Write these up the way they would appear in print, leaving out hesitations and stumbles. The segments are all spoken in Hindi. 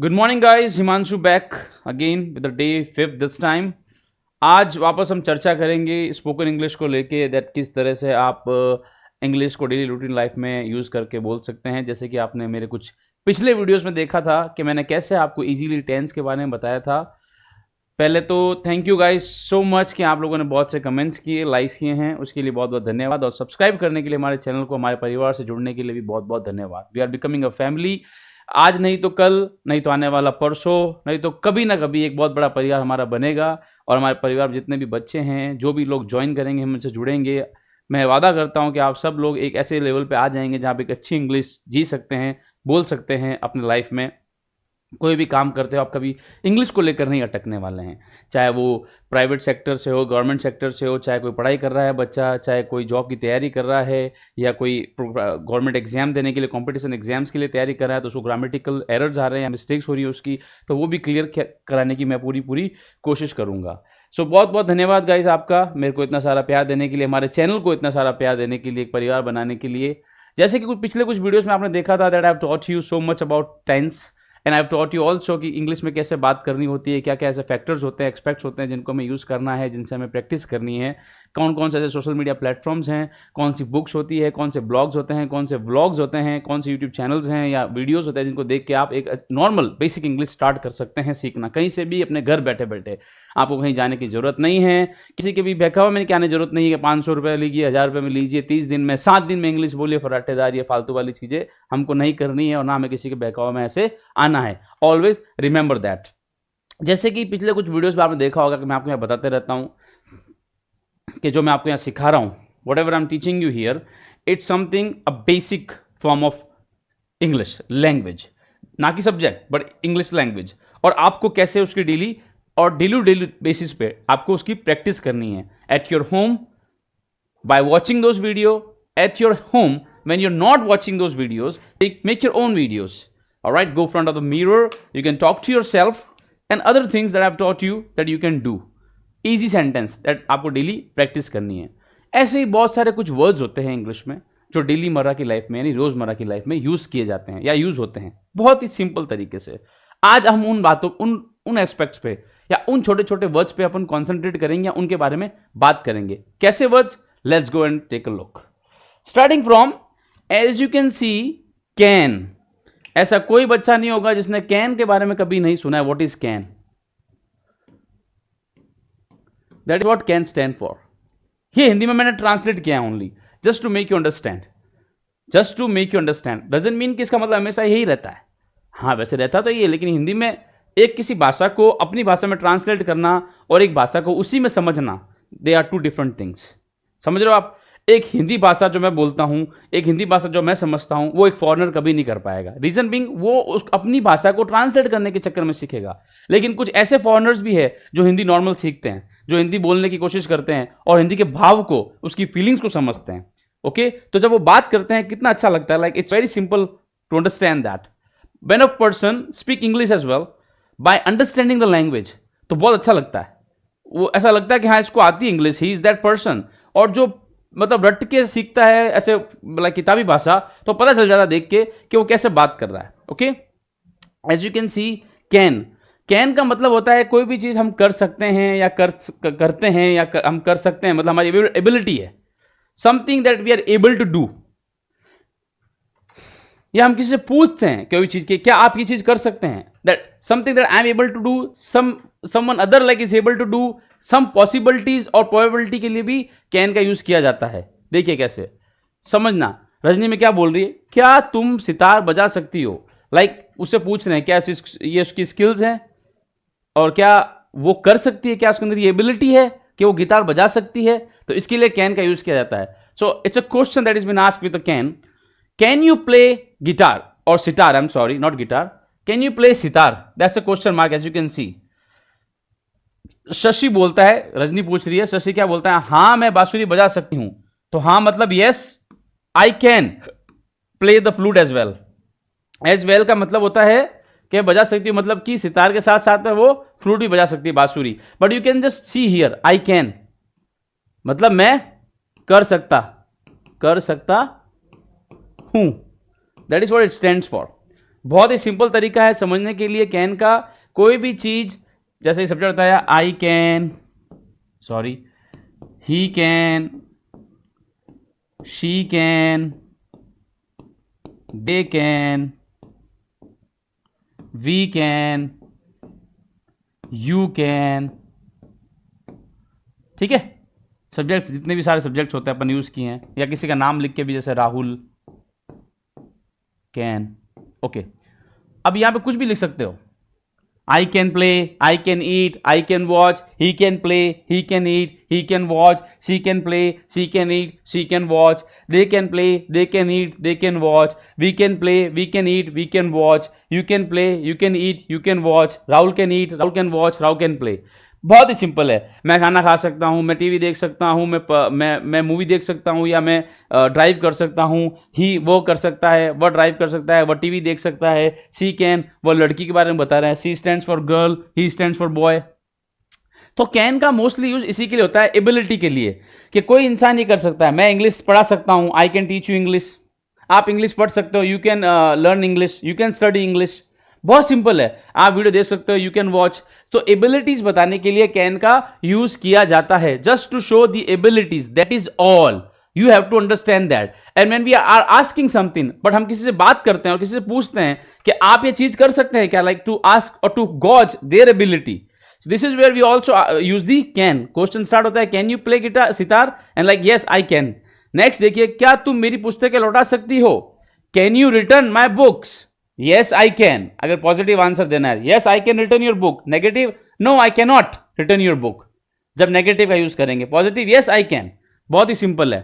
Good morning guys, Himanshu back again with the day 5th this time. आज वापस हम चर्चा करेंगे स्पोकन इंग्लिश को लेके, दैट किस तरह से आप इंग्लिश को डेली रूटीन लाइफ में यूज़ करके बोल सकते हैं। जैसे कि आपने मेरे कुछ पिछले वीडियोस में देखा था कि मैंने कैसे आपको इजीली टेंस के बारे में बताया था। पहले तो thank you guys so much कि आप लोगों ने बहुत से कमेंट्स किए, लाइक्स किए हैं, उसके लिए बहुत बहुत धन्यवाद। और सब्सक्राइब करने के लिए हमारे चैनल को, हमारे परिवार से जुड़ने के लिए भी बहुत बहुत धन्यवाद। We are becoming a family. आज नहीं तो कल, नहीं तो आने वाला परसों, नहीं तो कभी ना कभी एक बहुत बड़ा परिवार हमारा बनेगा। और हमारे परिवार में जितने भी बच्चे हैं, जो भी लोग ज्वाइन करेंगे, हम उनसे जुड़ेंगे, मैं वादा करता हूं कि आप सब लोग एक ऐसे लेवल पे आ जाएंगे जहां पे एक अच्छी इंग्लिश जी सकते हैं, बोल सकते हैं अपने लाइफ में। कोई भी काम करते हो आप कभी इंग्लिश को लेकर नहीं अटकने वाले हैं। चाहे वो प्राइवेट सेक्टर से हो, गवर्नमेंट सेक्टर से हो, चाहे कोई पढ़ाई कर रहा है बच्चा, चाहे कोई जॉब की तैयारी कर रहा है, या कोई गवर्नमेंट एग्जाम देने के लिए, कंपटीशन एग्जाम्स के लिए तैयारी कर रहा है, तो उसको ग्रामेटिकल एरर्स आ रहे हैं या मिस्टेक्स हो रही है उसकी, तो वो भी क्लियर कराने की मैं पूरी पूरी कोशिश करूंगा। सो बहुत बहुत धन्यवाद गाइज आपका, मेरे को इतना सारा प्यार देने के लिए, हमारे चैनल को इतना सारा प्यार देने के लिए, एक परिवार बनाने के लिए। जैसे कि कुछ पिछले कुछ वीडियोस में आपने देखा था that I have taught you so much about tense and I have taught you also कि इंग्लिश में कैसे बात करनी होती है, क्या क्या ऐसे फैक्टर्स होते हैं, एक्सपेक्ट्स होते हैं जिनको हमें यूज़ करना है, जिनसे हमें प्रैक्टिस करनी है। कौन कौन से ऐसे सोशल मीडिया प्लेटफॉर्म्स हैं, कौन सी बुक्स होती है, कौन से ब्लॉग्स होते हैं, कौन से व्लॉग्स होते हैं, कौन से यूट्यूब चैनल्स हैं या वीडियोज़ होते हैं जिनको देख के आप एक नॉर्मल बेसिक इंग्लिश स्टार्ट कर सकते हैं सीखना, कहीं से भी अपने घर बैठे बैठे। आपको कहीं जाने की जरूरत नहीं है, किसी के भी बहकावा में क्या आने जरूरत नहीं है कि 500 रुपये लीजिए, 1000 रुपये में लीजिए, 30 दिन में, 7 दिन में इंग्लिश बोलिए, फराटेदार ये फालतू वाली चीज़ें हमको नहीं करनी है और ना हमें किसी के बहकावा में ऐसे आना है। Always remember that. जैसे कि पिछले कुछ वीडियोस में आपने देखा होगा कि मैं आपको यहाँ बताते रहता हूँ कि जो मैं आपको यहाँ सिखा रहा हूँ, what ever I am teaching you here, it's something a basic form of English language, ना कि सब्जेक्ट बट इंग्लिश लैंग्वेज। और आपको कैसे उसकी डेली और डेली बेसिस पे आपको उसकी प्रैक्टिस करनी है at your home by watching those video, at your home when you're not watching those videos, make your own videos. All right, go front of the mirror, you can talk to yourself and other things that I've taught you that you can do. Easy sentence that आपको डेली प्रैक्टिस करनी है। ऐसे ही बहुत सारे कुछ वर्ड्स होते हैं इंग्लिश में जो डेली मर्रा की लाइफ में, यानी रोजमर्रा की लाइफ में यूज किए जाते हैं या यूज होते हैं बहुत ही सिंपल तरीके से। आज हम उन बातों, उन एस्पेक्ट्स पे या उन छोटे छोटे वर्ड्स पे अपन कॉन्सेंट्रेट करेंगे या उनके बारे में बात करेंगे। कैसे words? Let's go and take a look. Starting from as you can see, can. ऐसा कोई बच्चा नहीं होगा जिसने कैन के बारे में कभी नहीं सुना है। What is can? That is what can stand for. ये हिंदी में मैंने ट्रांसलेट किया है only just to make you understand, just to make you understand. Doesn't mean कि इसका मतलब हमेशा यही रहता है। हाँ, वैसे रहता तो ये, लेकिन हिंदी में एक किसी भाषा को अपनी भाषा में ट्रांसलेट करना और एक भाषा को उसी में समझना, they are two different things. समझ रहे हो आप? एक हिंदी भाषा जो मैं बोलता हूं, एक हिंदी भाषा जो मैं समझता हूं, वो एक फॉरेनर कभी नहीं कर पाएगा। रीजन बिंग, वो उस अपनी भाषा को ट्रांसलेट करने के चक्कर में सीखेगा। लेकिन कुछ ऐसे फॉरेनर्स भी है जो हिंदी नॉर्मल सीखते हैं, जो हिंदी बोलने की कोशिश करते हैं और हिंदी के भाव को, उसकी फीलिंग्स को समझते हैं। ओके, तो जब वो बात करते हैं कितना अच्छा लगता है। Like it's very simple to understand that when a person speak English as well by understanding the language, तो बहुत अच्छा लगता है। वो ऐसा लगता है कि हाँ, इसको आती है English, he is that person. और जो मतलब रट के सीखता है ऐसे लाइक किताबी भाषा, तो पता चल जाता है देख के कि वो कैसे बात कर रहा है। Okay, as you can see, can. Can का मतलब होता है कोई भी चीज हम कर सकते हैं या करते हैं या हम कर सकते हैं, मतलब हमारी एबिलिटी है। Something that we are able to do, या हम किसी से पूछते हैं कोई चीज के, क्या आप ये चीज कर सकते हैं? That something that I am able to do, someone other like is able to do, some possibilities और प्रोबेबिलिटी के लिए भी कैन का यूज किया जाता है। देखिए कैसे समझना। रजनी में क्या बोल रही है? क्या तुम सितार बजा सकती हो? लाइक उससे पूछ रहे हैं क्या ये उसकी स्किल्स हैं और क्या वो कर सकती है, क्या उसके अंदर ये एबिलिटी है कि वो गिटार बजा सकती है? तो इसके लिए कैन का यूज किया जाता है। So it's a question that is been asked with the can you play guitar और sitar? I am sorry, not guitar. Can you play sitar? That's a question mark as you can see. Shashi बोलता है, रजनी पूछ रही है, शशि क्या बोलता है? हाँ, मैं बांसुरी बजा सकती हूं। तो हाँ मतलब yes, I can play the flute as well. As well का मतलब होता है कि बजा सकती हूं, मतलब कि सितार के साथ साथ में वो फ्लूट भी बजा सकती है, बांसुरी। But you can just see here, I can मतलब मैं कर सकता हूं। That is what it stands for. बहुत ही सिंपल तरीका है समझने के लिए कैन का। कोई भी चीज, जैसे सब्जेक्ट बताया, I can, sorry, he can, she can, they can, we can, you can, ठीक है। सब्जेक्ट जितने भी सारे सब्जेक्ट्स होते हैं अपन यूज किए हैं, या किसी का नाम लिख के भी, जैसे राहुल कैन, ओके। अब यहां पे कुछ भी लिख सकते हो। I can play, I can eat, I can watch, he can play, he can eat, he can watch, she can play, she can eat, she can watch, they can play, they can eat, they can watch, we can play, we can eat, we can watch, you can play, you can eat, you can watch, Rahul can eat, Rahul can watch, Rahul can play. बहुत ही सिंपल है। मैं खाना खा सकता हूँ, मैं टीवी देख सकता हूँ, मैं मूवी देख सकता हूँ, या मैं ड्राइव कर सकता हूँ। ही वो कर सकता है, वह ड्राइव कर सकता है, वह टीवी देख सकता है। सी कैन, वो लड़की के बारे में बता रहे हैं। She stands for girl, he stands for boy. तो कैन का मोस्टली यूज इसी के लिए होता है, एबिलिटी के लिए, कि कोई इंसान ये कर सकता है। मैं इंग्लिश पढ़ा सकता हूँ, I can teach you English. आप इंग्लिश पढ़ सकते हो, you can learn English, you can study English. बहुत सिंपल है। आप वीडियो देख सकते हो, यू कैन वॉच। तो एबिलिटीज बताने के लिए कैन का यूज किया जाता है, just to show the abilities, that is all. You have to understand that. And when we are asking something, but हम किसी से बात करते हैं और किसी से पूछते हैं कि आप ये चीज कर सकते हैं क्या, लाइक टू आस्क और to gauge their ability. This is where we also use the can. Question start होता है, can you play guitar, sitar, and like yes I can. Next देखिए, क्या तुम मेरी पुस्तकें लौटा सकती हो? Can you return my books? Yes I can. अगर पॉजिटिव आंसर देना है, yes I can return your book. Negative, no I can not return your book. जब नेगेटिव का यूज करेंगे, पॉजिटिव यस आई कैन। बहुत ही सिंपल है।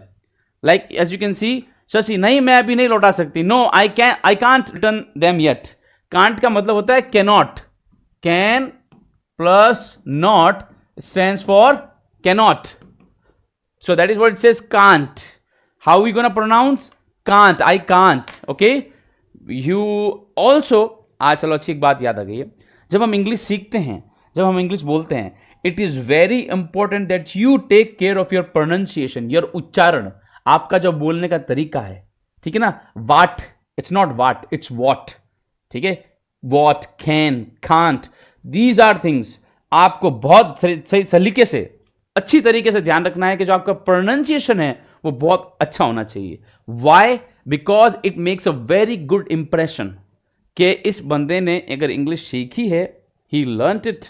Like as you can see, Shashi, नहीं मैं अभी नहीं लौटा सकती। No I can, I can't return them yet. Can't का मतलब होता है cannot. Can plus not stands for cannot. So that is what it says, can't. How are we going to pronounce? Can't. I can't. Okay. You also, आज चलो अच्छी एक बात याद आ गई है, जब हम इंग्लिश सीखते हैं, जब हम इंग्लिश बोलते हैं, it is very important that you take care of your pronunciation, your उच्चारण, आपका जो बोलने का तरीका है, ठीक है ना। What, it's not what, it's what, ठीक है। What, can, can't, these are things आपको बहुत सही सलीके से, अच्छी तरीके से ध्यान रखना है कि जो आपका प्रोनाउंसिएशन है वो बहुत अच्छा होना चाहिए। Why? Because it makes a very good impression कि इस बंदे ने अगर इंग्लिश सीखी है, he learned it,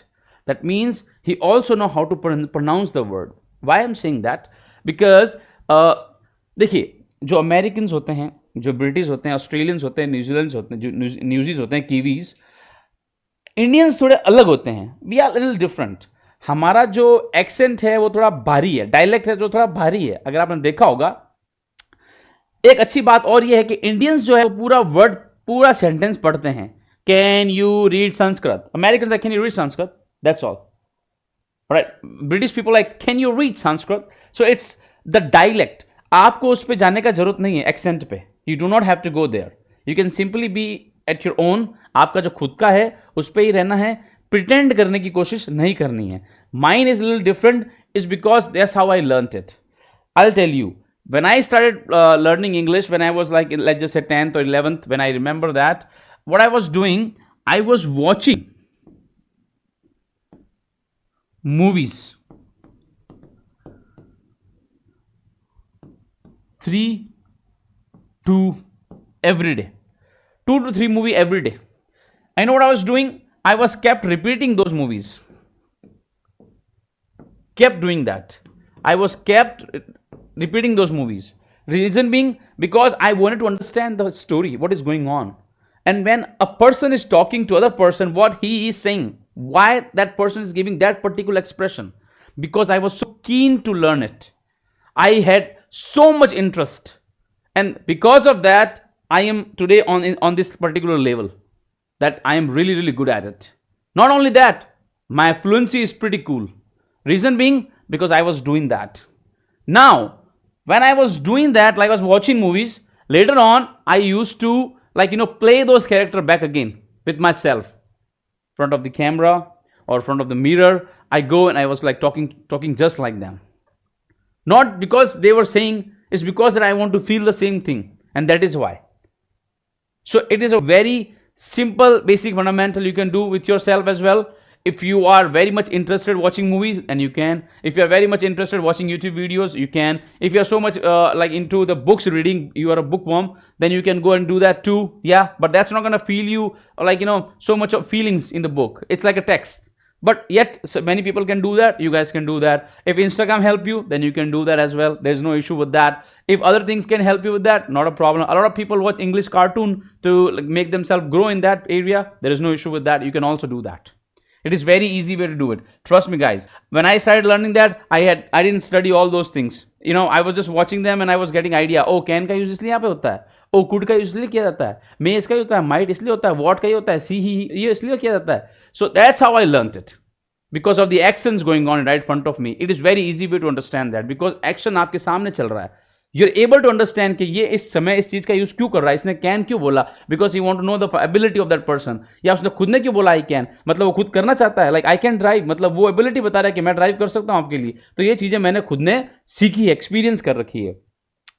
that means he also know how to pronounce the word. Why I am saying that? Because देखिए, जो अमेरिकन होते हैं, जो ब्रिटिश होते हैं, ऑस्ट्रेलियंस होते हैं, न्यूजीलैंड होते हैं, जो न्यूजीज होते हैं, कीवीज, इंडियंस थोड़े अलग होते हैं। We are little different. हमारा जो एक्सेंट है वो थोड़ा भारी है, डायलेक्ट है जो थोड़ा भारी है। अगर आपने देखा होगा, एक अच्छी बात और ये है कि इंडियंस जो है वो पूरा वर्ड, पूरा सेंटेंस पढ़ते हैं। Can you read Sanskrit? American like can you read Sanskrit, that's all, right. British people like can you read Sanskrit. So it's the dialect. आपको उस पर जाने का जरूरत नहीं है, एक्सेंट पे। You do not have to go there, you can simply be at your own. आपका जो खुद का है उस पर ही रहना है, प्रिटेंड करने की कोशिश नहीं करनी है। Mine is little different, is because that's how I learned it. I tell you, when I started learning English, when I was like, let's just say 10th or 11th, when I remember that, what I was doing, I was watching movies 3 to every day, 2 to 3 movie every day. I know what I was doing. I was kept repeating those movies, kept doing that. I was kept repeating those movies. Reason being, because I wanted to understand the story, what is going on. And when a person is talking to other person, what he is saying, why that person is giving that particular expression, because I was so keen to learn it. I had so much interest, and because of that, I am today on this particular level, that I am really, really good at it. Not only that, my fluency is pretty cool. Reason being, because I was doing that. Now, when I was doing that, like I was watching movies, later on, I used to, like, play those characters back again with myself. Front of the camera or front of the mirror, I go and I was like talking just like them. Not because they were saying, it's because that I want to feel the same thing. And that is why. So it is a very simple basic fundamental you can do with yourself as well. If you are very much interested watching movies, and you can. If you are very much interested watching YouTube videos, you can. If you are so much like into the books reading, you are a bookworm, then you can go and do that too. Yeah, but that's not going to feel you like so much of feelings in the book. It's like a text. But yet so many people can do that. You guys can do that. If Instagram help you, then you can do that as well. There's no issue with that. If other things can help you with that, not a problem. A lot of people watch English cartoon to like make themselves grow in that area. There is no issue with that. You can also do that. It is very easy way to do it. Trust me, guys. When I started learning that, I didn't study all those things. I was just watching them and I was getting idea. Oh, can का यूज इसलिए यहाँ पे होता है. ओ कुड का यूज इसलिए किया जाता है. मे इसका ही होता है. माइट इसलिए होता है. वॉट का ही होता है. सी ही ये इसलिए किया जाता है. So that's how I learned it. Because of the actions going on right in front of me. It is very easy way to understand that. Because action आपके सामने चल रहा है. You're able to understand कि ये इस समय इस चीज का यूज क्यों कर रहा है, इसने कैन क्यों बोला, because you want to know the ability of that person. या उसने खुद ने क्यों बोला आई कैन, मतलब वो खुद करना चाहता है. लाइक आई कैन ड्राइव, मतलब वो एबिलिटी बता रहा है कि मैं ड्राइव कर सकता हूं आपके लिए. तो ये चीजें मैंने खुद ने सीखी, एक्सपीरियंस कर रखी है.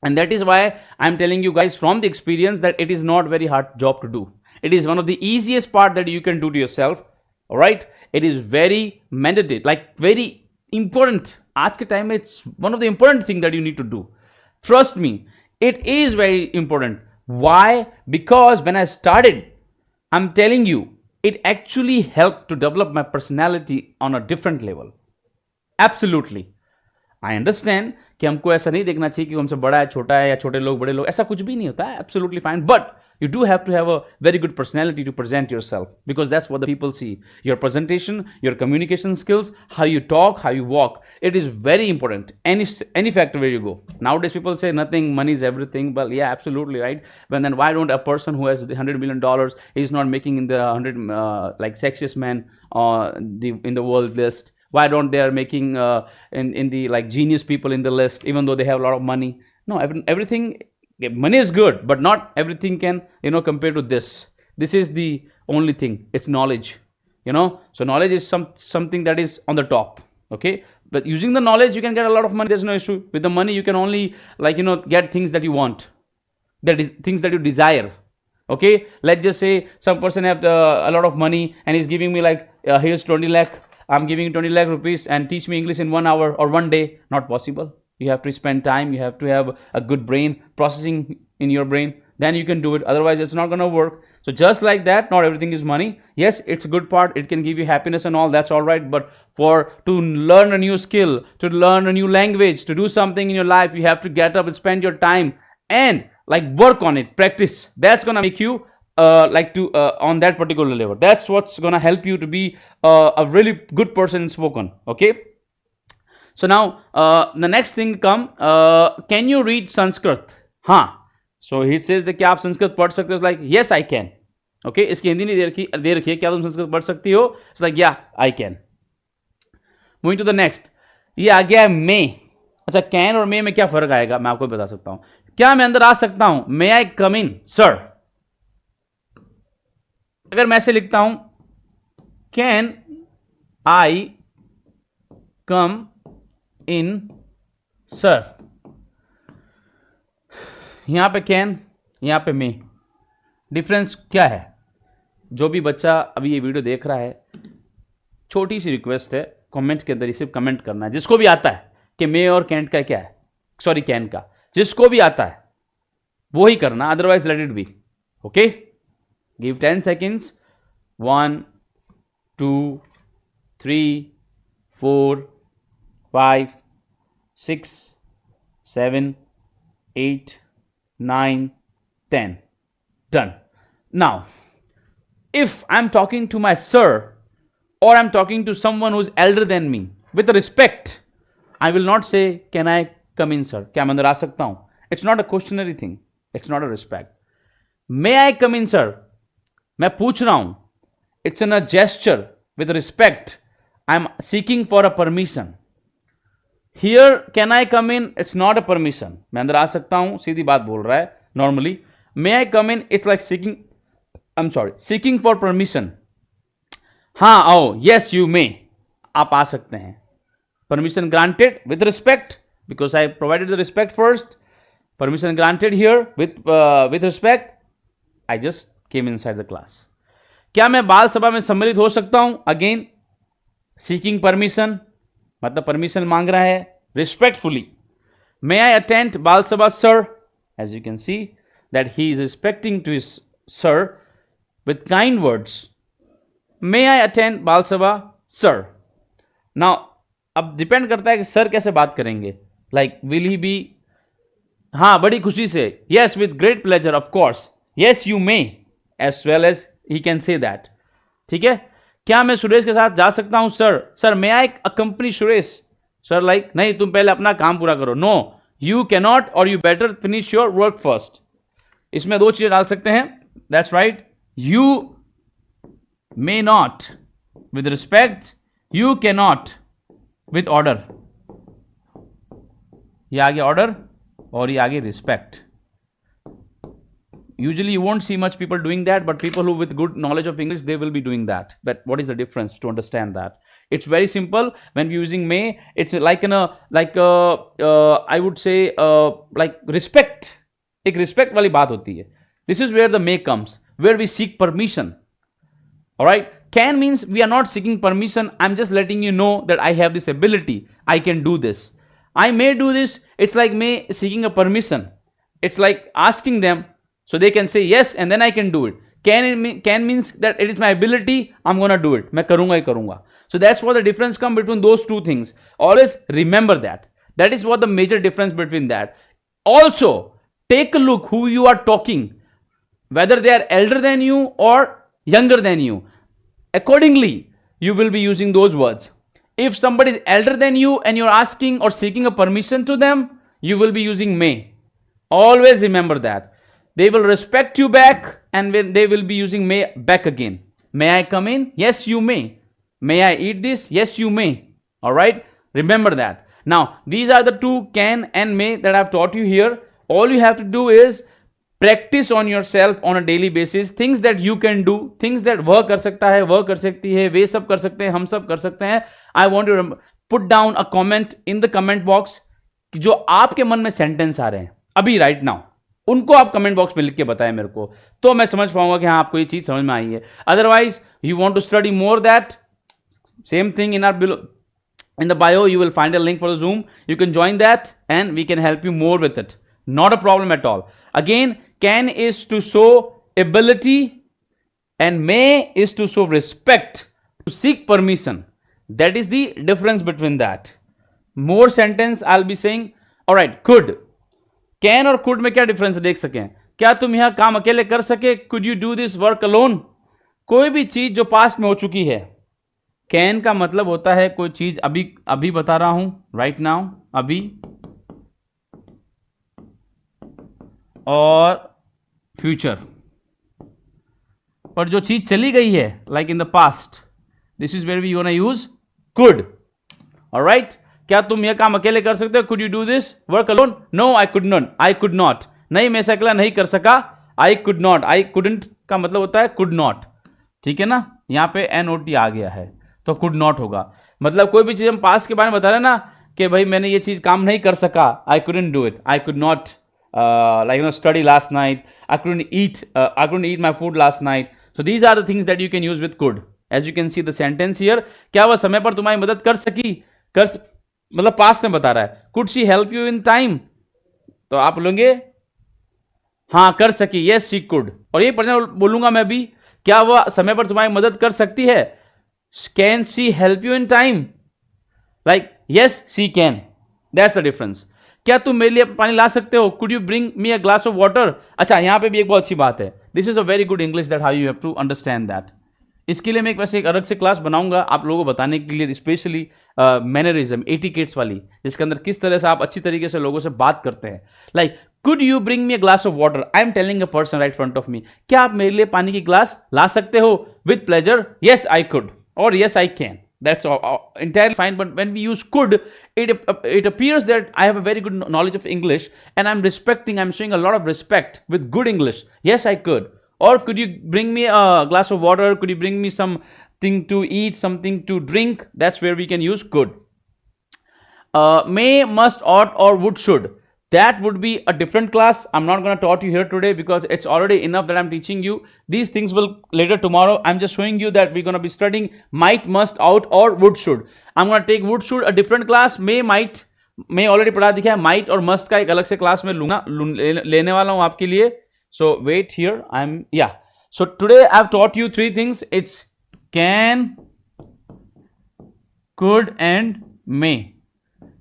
And that is why I'm telling you guys from the experience that it is not very hard job to do. It is one of the easiest part that you can do to yourself. All right, it is very mandatory, like very important. आज के टाइम में it's one of the important thing that you need to do. Trust me, it is very important. Why? Because when I started, I'm telling you, it actually helped to develop my personality on a different level. Absolutely. I understand कि हमको ऐसा नहीं देखना चाहिए कि हमसे बड़ा है, छोटा है, या छोटे लोग बड़े लोग, ऐसा कुछ भी नहीं होता है. Absolutely fine. But you do have to have a very good personality to present yourself, because that's what the people see. Your presentation, your communication skills, how you talk, how you walk, it is very important. Any factor where you go. Nowadays people say nothing, money is everything. Well, yeah, absolutely right. But then why don't a person who has $100 million is not making in the 100 like sexiest man in the world list? Why don't they are making in the like genius people in the list, even though they have a lot of money? No, everything. Money is good, but not everything can compare to this. This is the only thing. It's knowledge. So knowledge is something that is on the top. Okay, but using the knowledge you can get a lot of money. There's no issue. With the money you can only like get things that you want, that is things that you desire. Okay, let's just say some person have a lot of money and he's giving me like here's 20 lakh. I'm giving 20 lakh rupees and teach me English in 1 hour or 1 day. Not possible. You have to spend time. You have to have a good brain processing in your brain. Then you can do it. Otherwise, it's not going to work. So just like that, not everything is money. Yes, it's a good part. It can give you happiness and all. That's all right. But to learn a new skill, to learn a new language, to do something in your life, you have to get up and spend your time and like work on it, practice. That's going to make you on that particular level. That's what's going to help you to be a really good person in spoken. Okay. So now the next thing come, can you read Sanskrit? हाँ. So he says that क्या आप संस्कृत पढ़ सकते हो? Like yes I can. Okay, इसकी हिंदी नहीं दे रखी है, क्या तुम संस्कृत पढ़ सकती हो? It's like yeah I can. Moving to the next. ये आ गया है may. अच्छा, can और may में क्या फर्क आएगा मैं आपको बता सकता हूँ. क्या मैं अंदर आ सकता हूँ? May I come in, sir? अगर मैं ऐसे लिखता हूँ can I come in sir, यहां पे कैन, यहां पे मे. डिफरेंस क्या है? जो भी बच्चा अभी ये वीडियो देख रहा है, छोटी सी रिक्वेस्ट है, कमेंट के अंदर सिर्फ कमेंट करना है. जिसको भी आता है कि मे और कैन का क्या है, सॉरी कैन का, जिसको भी आता है वो ही करना, otherwise let it be. Okay, give 10 seconds. 1 2 3 4 5 6 7 8 9 10. Done. Now if I'm talking to my sir or I'm talking to someone who's elder than me with respect, I will not say can I come in sir, क्या मैं अंदर आ सकता हूं? It's not a questionary thing, it's not a respect. May I come in sir, मैं पूछ रहा हूं, it's in a gesture with respect. I'm seeking for a permission. Here can I come in, it's not a permission. मैं अंदर आ सकता हूं, सीधी बात बोल रहा है. Normally may I come in, it's like seeking for permission. हाँ आओ, yes you may, आप आ सकते हैं. Permission granted with respect, because I provided the respect first. Permission granted here with respect. I just came inside the class. क्या मैं बाल सभा में सम्मिलित हो सकता हूं? अगेन सीकिंग परमिशन, मतलब परमिशन मांग रहा है रिस्पेक्टफुली. May I attend बाल सभा sir? As you can see that he is respecting to his sir with kind words. May I attend बाल सभा sir? Now अब डिपेंड करता है कि सर कैसे बात करेंगे. लाइक विल ही बी, हाँ बड़ी खुशी से, yes with great pleasure of course, yes you may, as well as he can say that. ठीक है. क्या मैं सुरेश के साथ जा सकता हूं सर? सर मे आई अकंपनी सुरेश? सर लाइक नहीं, तुम पहले अपना काम पूरा करो. नो, यू कैनॉट और you better finish your work first. इसमें दो चीजें डाल सकते हैं. That's right. You may not with respect, you cannot with order. ये आगे ऑर्डर और ये आगे respect. Usually you won't see much people doing that, but people who with good knowledge of English, they will be doing that. But what is the difference to understand that? It's very simple. When we're using may, it's like I would say like respect. एक respect वाली बात होती है. This is where the may comes, where we seek permission. All right. Can means we are not seeking permission. I'm just letting you know that I have this ability. I can do this. I may do this. It's like may seeking a permission. It's like asking them so they can say yes and then I can do it. Can means that it is my ability. I'm gonna do it. मैं करूँगा ही करूँगा. So that's what the difference come between those two things. Always remember that. That is what the major difference between that. Also, take a look who you are talking, whether they are elder than you or younger than you. Accordingly, you will be using those words. If somebody is elder than you and you're asking or seeking a permission to them, you will be using may. Always remember that. They will respect you back and they will be using may back again. May I come in? Yes, you may. May I eat this? Yes, you may. All right. Remember that. Now, these are the two can and may that I've taught you here. All you have to do is practice on yourself on a daily basis. Things that you can do, things that वह कर सकता है, वह कर सकती है, वे सब कर सकते हैं, हम सब कर सकते हैं. I want to put down a comment in the comment box जो आपके मन में सेंटेंस आ रहे हैं अभी राइट नाउ, उनको आप कमेंट बॉक्स में लिख के बताएं मेरे को, तो मैं समझ पाऊंगा कि हाँ आपको ये चीज समझ में आई है. Otherwise you want to study more that, same thing in our in the bio you will find a link for the Zoom. You can join that and we can help you more with it. Not a problem at all. Again, can is to show ability and may is to show respect, to seek permission. That is the difference between that. More sentence I'll be saying. All right, could. Can और could में क्या डिफरेंस है देख सकें. क्या तुम यह काम अकेले कर सके? Could you do this work alone? कोई भी चीज जो पास्ट में हो चुकी है. कैन का मतलब होता है कोई चीज अभी अभी बता रहा हूं, राइट नाउ, अभी, और फ्यूचर. पर जो चीज चली गई है like in the past, this is where we want to use could. Alright. क्या तुम यह काम अकेले कर सकते हो? Could you do this work alone? No, I could not. I could not. नहीं, मैं अकेला नहीं कर सका. I could not. I couldn't का मतलब होता है कुड नॉट. ठीक है ना. यहां पे NOT आ गया है तो कुड नॉट होगा. मतलब कोई भी चीज हम पास्ट के बारे में बता रहे हैं ना कि भाई मैंने ये चीज काम नहीं कर सका, I couldn't do it. I could not like study last night. I couldn't eat my food last night. So these are the things that you can use with could. As you can see the sentence here, क्या वह समय पर तुम्हारी मदद कर सकी? मतलब पास्ट में बता रहा है. Could she help you in time? तो आप बोलेंगे हाँ कर सकी, yes she could. और ये पढ़ना बोलूंगा मैं भी, क्या वह समय पर तुम्हारी मदद कर सकती है? Can she help you in time? Like yes she can. That's the difference. क्या तुम मेरे लिए पानी ला सकते हो? Could you bring me a glass of water? अच्छा, यहां पे भी एक बहुत अच्छी बात है. This is a very good English that how you have to understand that. इसके लिए मैं एक अलग से क्लास बनाऊंगा आप लोगों को बताने के लिए, स्पेशली मैनरिज्म, एटिकेट्स वाली, जिसके अंदर किस तरह से आप अच्छी तरीके से लोगों से बात करते हैं. Like could you bring me a glass of water? I am telling a person right front of me, क्या आप मेरे लिए पानी की ग्लास ला सकते हो? With pleasure, yes I could, और yes I can. That's entirely fine. But when we use could, it appears that I have a very good knowledge of English and I'm showing a lot of respect with good English. Yes, I could. Or could you bring me a glass of water? Could you bring me something to eat, something to drink? That's where we can use could. May, must, ought, or would, should. that would be a different class. I'm not going to taught you here today because it's already enough that I'm teaching you. These things will later tomorrow. I'm just showing you that we're going to be studying might, must, out or would, should. I'm going to take would, should, a different class. May, might, मैं ऑलरेडी पढ़ा दिखा है. माइट और मस्ट का एक अलग से क्लास में लूंगा, लेने वाला हूं आपके लिए. सो वेट हियर, आई एम, या, so today I have taught you 3 things. It's can, could and may.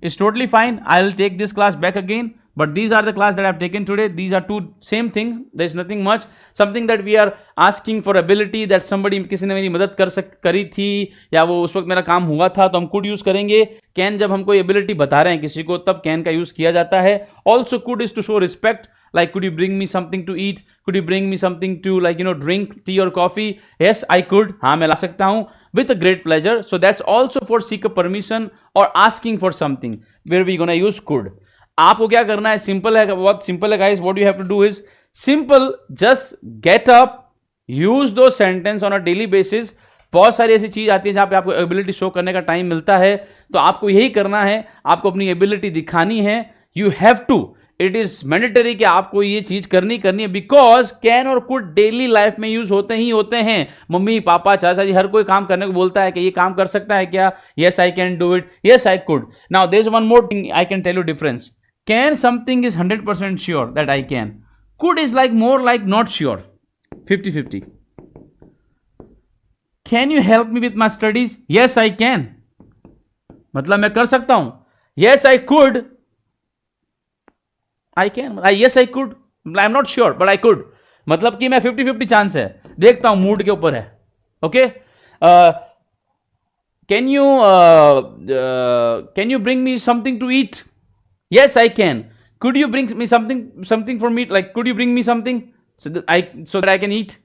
It's totally fine. I'll take this class back again, but these are the class that I've taken today. These are two same thing. There's nothing much. Something that we are asking for ability, that somebody, किसी ने मेरी मदद करी थी या वो उस वक्त मेरा काम हुआ था, तो हम could यूज करेंगे. can जब हम कोई ability बता रहे हैं किसी को, तब can का यूज किया जाता है. Also could is to show respect. Like, could you bring me something to eat? Could you bring me something to, like, drink tea or coffee? Yes, I could. हाँ, मैं ला सकता हूँ. With a great pleasure. So that's also for seek a permission or asking for something where we gonna use could. आपको क्या करना है? सिंपल है, बहुत सिंपल है guys. What you have to do is simple. Just get up, use those sentence on a daily basis. बहुत सारी ऐसी चीज आती है जहां पे आपको एबिलिटी शो करने का टाइम मिलता है, तो आपको यही करना है. आपको अपनी एबिलिटी दिखानी है. You have to. It is mandatory कि आपको ये चीज करनी है, बिकॉज कैन और कुड डेली लाइफ में यूज होते ही होते हैं. मम्मी पापा चाचा जी हर कोई काम करने को बोलता है कि ये काम कर सकता है क्या? Yes I can do it, yes I could. Now there is one more thing I can tell you difference. Can something is 100% sure that I can. Could is like more like not sure, 50-50. Can you help me with my studies? Yes I can, मतलब मैं कर सकता हूं. Yes I could, I can. Yes, I could. I'm not sure, but I could. मतलब कि मैं 50-50 चांस है, देखता हूं, मूड के ऊपर है. Okay, can you bring me something to eat? Yes, I can. Could you bring me something for me? Like, could you bring me something so that I can eat?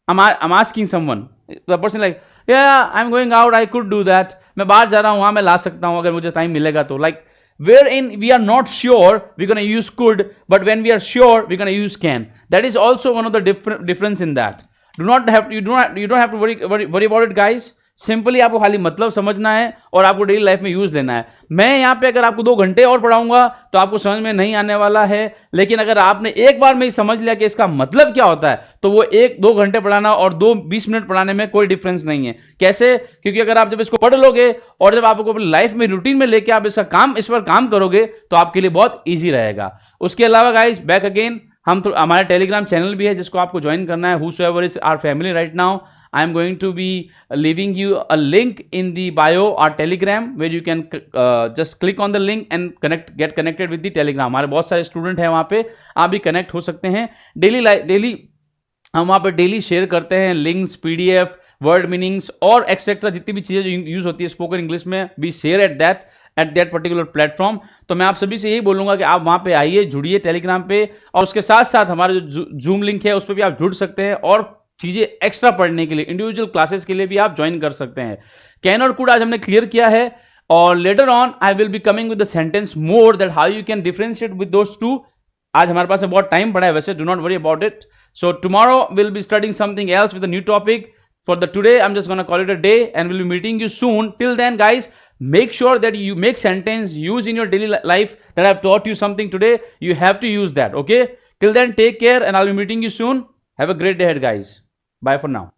I'm asking someone. The person like, yeah, I'm going out. I could do that. मैं बाहर जा रहा हूं, वहां मैं ला सकता हूं अगर मुझे टाइम मिलेगा तो. Like, wherein we are not sure, we're going to use could, but when we are sure, we're going to use can. That is also one of the difference in that. You don't have to worry about it, guys. Simply आपको खाली मतलब समझना है और आपको डेली लाइफ में यूज लेना है. मैं यहाँ पे अगर आपको 2 घंटे और पढ़ाऊंगा तो आपको समझ में नहीं आने वाला है, लेकिन अगर आपने एक बार में ही समझ लिया कि इसका मतलब क्या होता है, तो वो 1-2 घंटे पढ़ाना और 20 मिनट पढ़ाने में कोई डिफरेंस नहीं है. कैसे? क्योंकि अगर आप जब इसको पढ़ लोगे और जब आपको अपनी लाइफ में रूटीन में लेके आप इस पर काम करोगे तो आपके लिए बहुत ईजी रहेगा. उसके अलावा गाइज बैक अगेन, हमारा टेलीग्राम चैनल भी है जिसको आपको ज्वाइन करना है. Whosoever is our family right now, I am going to be leaving you a link in the bio or Telegram where you can just click on the link and get connected with the Telegram. हमारे बहुत सारे स्टूडेंट हैं वहाँ पे, आप भी कनेक्ट हो सकते हैं. डेली हम वहाँ पे डेली शेयर करते हैं लिंक्स, PDF, वर्ड मीनिंग्स और एक्सेट्रा जितनी भी चीज़ें यूज होती है स्पोकन इंग्लिश में, be share at that particular platform. तो मैं आप सभी से यही बोलूंगा कि आप वहाँ पे आइए, जुड़िए टेलीग्राम पे, और उसके साथ साथ हमारा जो जूम लिंक है उस पर भी आप जुड़ सकते हैं और चीजें एक्स्ट्रा पढ़ने के लिए, इंडिविजुअल क्लासेस के लिए भी आप ज्वाइन कर सकते हैं. कैन और कुड आज हमने क्लियर किया है, और later on I will be coming with the sentence more that how you can differentiate with those two. आज हमारे पास में बहुत टाइम पड़ा है वैसे, do not worry about it. So tomorrow will be studying something else with a new topic. For the today, I'm just gonna call it a day, and we'll be meeting you soon. Till then, guys, make sure that you make sentence use in your daily life that I've taught you something today. You have to use that. Okay. Till then, take care, and I'll be meeting you soon. Have a great day ahead, guys. Bye for now.